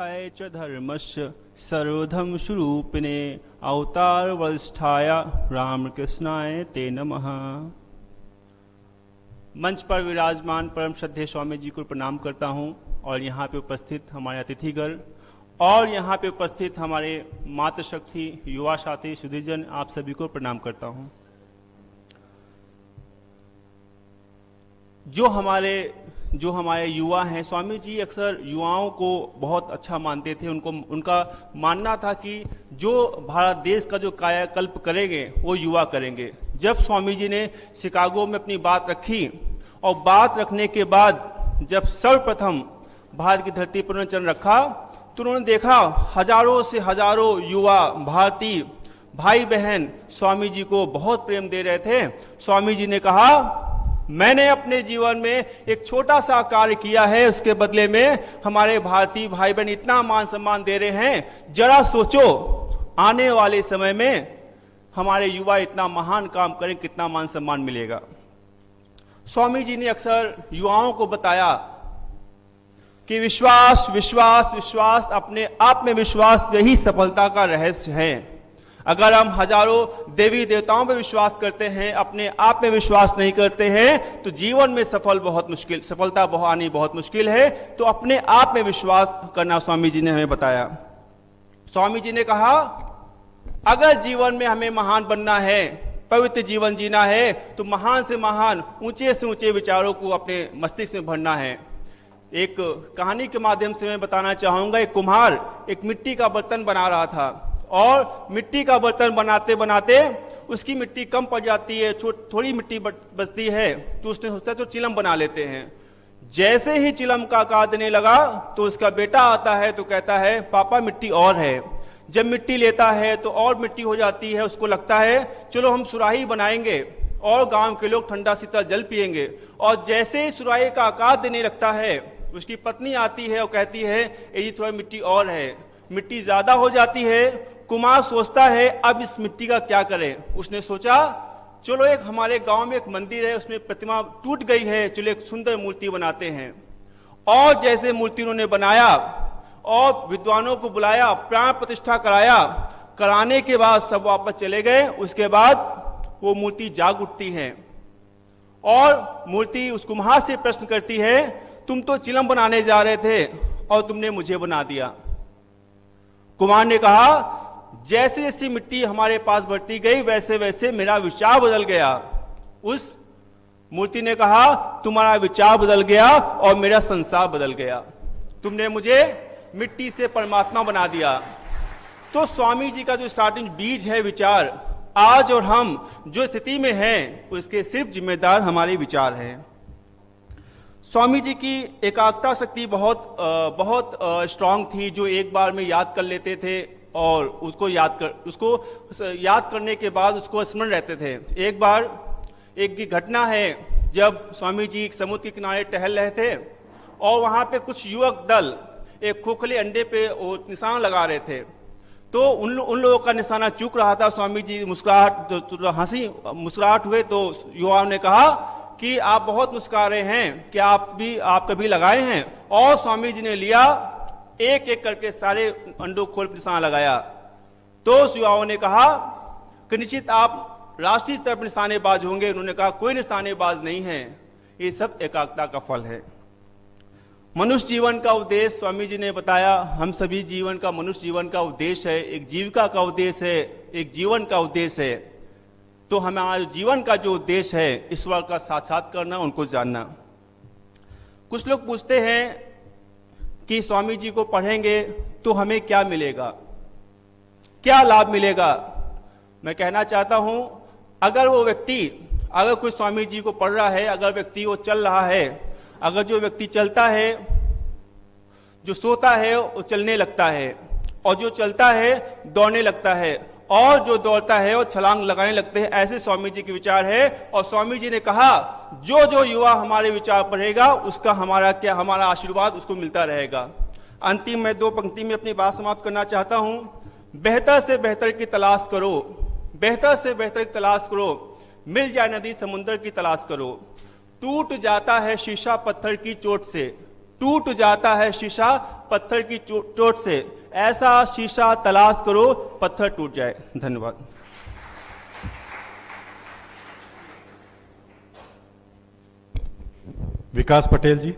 च धर्मस्य सर्वधर्मस्वरूपिणे अवतार वरिष्ठाय रामकृष्णाय ते नमः। मंच पर विराजमान परम श्रद्धेय स्वामी जी को प्रणाम करता हूं और यहाँ पे उपस्थित हमारे अतिथिगण और यहाँ पे उपस्थित हमारे मातृशक्ति युवा साथी सुधीजन, आप सभी को प्रणाम करता हूं। जो हमारे युवा हैं, स्वामी जी अक्सर युवाओं को बहुत अच्छा मानते थे। उनका मानना था कि जो भारत देश का जो कायाकल्प करेंगे वो युवा करेंगे। जब स्वामी जी ने शिकागो में अपनी बात रखी और बात रखने के बाद जब सर्वप्रथम भारत की धरती पर उन्होंने चरण रखा तो उन्होंने देखा हजारों से हजारों युवा भारतीय भाई बहन स्वामी जी को बहुत प्रेम दे रहे थे। स्वामी जी ने कहा, मैंने अपने जीवन में एक छोटा सा कार्य किया है, उसके बदले में हमारे भारतीय भाई बहन इतना मान सम्मान दे रहे हैं। जरा सोचो आने वाले समय में हमारे युवा इतना महान काम करें, कितना मान सम्मान मिलेगा। स्वामी जी ने अक्सर युवाओं को बताया कि विश्वास विश्वास विश्वास, अपने आप में विश्वास यही सफलता का रहस्य है। अगर हम हजारों देवी देवताओं पर विश्वास करते हैं, अपने आप में विश्वास नहीं करते हैं, तो जीवन में सफलता आनी बहुत मुश्किल है। तो अपने आप में विश्वास करना स्वामी जी ने हमें बताया। स्वामी जी ने कहा, अगर जीवन में हमें महान बनना है, पवित्र जीवन जीना है, तो महान से महान, ऊंचे से ऊंचे विचारों को अपने मस्तिष्क में भरना है। एक कहानी के माध्यम से मैं बताना चाहूंगा। एक कुम्हार एक मिट्टी का बर्तन बना रहा था और मिट्टी का बर्तन बनाते बनाते उसकी मिट्टी कम पड़ जाती है, थोड़ी मिट्टी बचती है, तो उसने सोचा तो चिलम बना लेते हैं। जैसे ही चिलम का आकार देने लगा तो उसका बेटा आता है तो कहता है, पापा मिट्टी और है। जब मिट्टी लेता है तो और मिट्टी हो जाती है। उसको लगता है चलो हम सुराही बनाएंगे और गांव के लोग ठंडा शीतल जल पिएंगे। और जैसे ही सुराही का आकार देने लगता है, उसकी पत्नी आती है और कहती है, ये थोड़ी मिट्टी और है। मिट्टी ज्यादा हो जाती है। कुम्हार सोचता है अब इस मिट्टी का क्या करें। उसने सोचा चलो एक हमारे गांव में एक मंदिर है, उसमें प्रतिमा टूट गई है, चलो एक सुंदर मूर्ति बनाते हैं। और जैसे मूर्ति उन्होंने बनाया और विद्वानों को बुलाया, प्राण प्रतिष्ठा कराने के बाद सब वापस चले गए। उसके बाद वो मूर्ति जाग उठती है और मूर्ति उस कुम्हार से प्रश्न करती है, तुम तो चिलम बनाने जा रहे थे और तुमने मुझे बना दिया। कुम्हार ने कहा, जैसे जैसी मिट्टी हमारे पास बढ़ती गई वैसे वैसे मेरा विचार बदल गया। उस मूर्ति ने कहा, तुम्हारा विचार बदल गया और मेरा संसार बदल गया। तुमने मुझे मिट्टी से परमात्मा बना दिया। तो स्वामी जी का जो स्टार्टिंग बीज है विचार, आज और हम जो स्थिति में हैं उसके सिर्फ जिम्मेदार हमारे विचार हैं। स्वामी जी की एकाग्रता शक्ति बहुत स्ट्रांग थी, जो एक बार में याद कर लेते थे और उसको याद करने के बाद उसको स्मरण रहते थे। एक बार एक की घटना है, जब स्वामी जी एक समुद्र के किनारे टहल रहे थे और वहां पे कुछ युवक दल एक खोखले अंडे पे निशान लगा रहे थे। तो उन लोगों का निशाना चूक रहा था। स्वामी जी मुस्कुराहट हुए तो युवाओं ने कहा कि आप बहुत मुस्कुरा रहे हैं, क्या आप कभी लगाए हैं? और स्वामी जी ने लिया, एक एक करके सारे अंडों खोल पर निशाना लगाया। तो युवाओं ने कहा कि निश्चित आप राष्ट्रीय स्तर पर निशानेबाज होंगे। उन्होंने कहा कोई निशानेबाज नहीं है, ये सब एकाग्रता का फल है। मनुष्य जीवन का उद्देश्य स्वामी जी ने बताया, हम सभी जीवन का, मनुष्य जीवन का उद्देश्य है, एक जीविका का उद्देश्य है, एक जीवन का उद्देश्य है। तो हमारे जीवन का जो उद्देश्य है, ईश्वर का साक्षात करना, उनको जानना। कुछ लोग पूछते हैं कि स्वामी जी को पढ़ेंगे तो हमें क्या मिलेगा, क्या लाभ मिलेगा? मैं कहना चाहता हूं, अगर कोई स्वामी जी को पढ़ रहा है, अगर व्यक्ति वो चल रहा है, अगर जो व्यक्ति चलता है, जो सोता है वो चलने लगता है, और जो चलता है दौड़ने लगता है, और जो दौड़ता है वो छलांग लगाने लगते हैं, ऐसे स्वामी जी के विचार है। और स्वामी जी ने कहा, जो युवा हमारे विचार पढ़ेगा उसका हमारा आशीर्वाद उसको मिलता रहेगा। अंतिम में 2 पंक्ति में अपनी बात समाप्त करना चाहता हूं। बेहतर से बेहतर की तलाश करो, बेहतर से बेहतर की तलाश करो, मिल जाए नदी समुद्र की तलाश करो। टूट जाता है शीशा पत्थर की चोट से, टूट जाता है शीशा पत्थर की चोट से, ऐसा शीशा तलाश करो पत्थर टूट जाए। धन्यवाद। विकास पटेल जी।